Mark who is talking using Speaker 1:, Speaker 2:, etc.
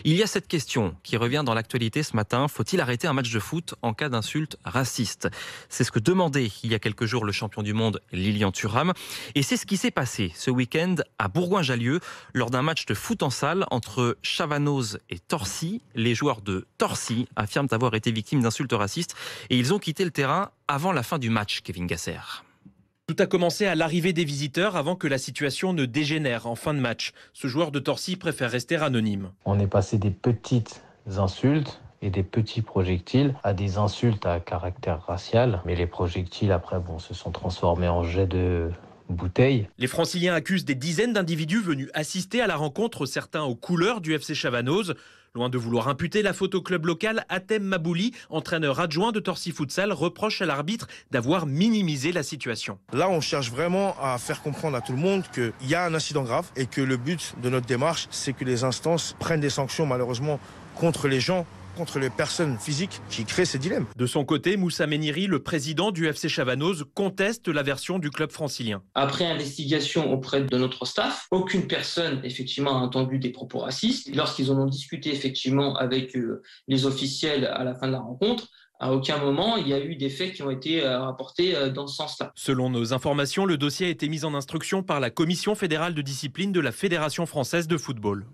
Speaker 1: Il y a cette question qui revient dans l'actualité ce matin. Faut-il arrêter un match de foot en cas d'insulte raciste? C'est ce que demandait il y a quelques jours le champion du monde Lilian Thuram. Et c'est ce qui s'est passé ce week-end à Bourgoin-Jallieu lors d'un match de foot en salle entre Chavanoz et Torcy. Les joueurs de Torcy affirment avoir été victimes d'insultes racistes et ils ont quitté le terrain avant la fin du match, Kevin Gasser.
Speaker 2: Tout a commencé à l'arrivée des visiteurs avant que la situation ne dégénère en fin de match. Ce joueur de Torcy préfère rester anonyme.
Speaker 3: On est passé des petites insultes et des petits projectiles à des insultes à caractère racial. Mais les projectiles, après, se sont transformés en jets de bouteilles.
Speaker 2: Les Franciliens accusent des dizaines d'individus venus assister à la rencontre, certains aux couleurs du FC Chavanoz. Loin de vouloir imputer la faute au club local, Hatem Mabouli, entraîneur adjoint de Torcy Futsal, reproche à l'arbitre d'avoir minimisé la situation.
Speaker 4: Là, on cherche vraiment à faire comprendre à tout le monde qu'il y a un incident grave et que le but de notre démarche, c'est que les instances prennent des sanctions, malheureusement, contre les gens, contre les personnes physiques qui créent ces dilemmes.
Speaker 2: De son côté, Moussa Meniri, le président du FC Chavanoz, conteste la version du club francilien.
Speaker 5: Après investigation auprès de notre staff, aucune personne effectivement a entendu des propos racistes. Lorsqu'ils en ont discuté effectivement avec les officiels à la fin de la rencontre, à aucun moment il y a eu des faits qui ont été rapportés dans ce sens-là.
Speaker 2: Selon nos informations, le dossier a été mis en instruction par la Commission fédérale de discipline de la Fédération française de football.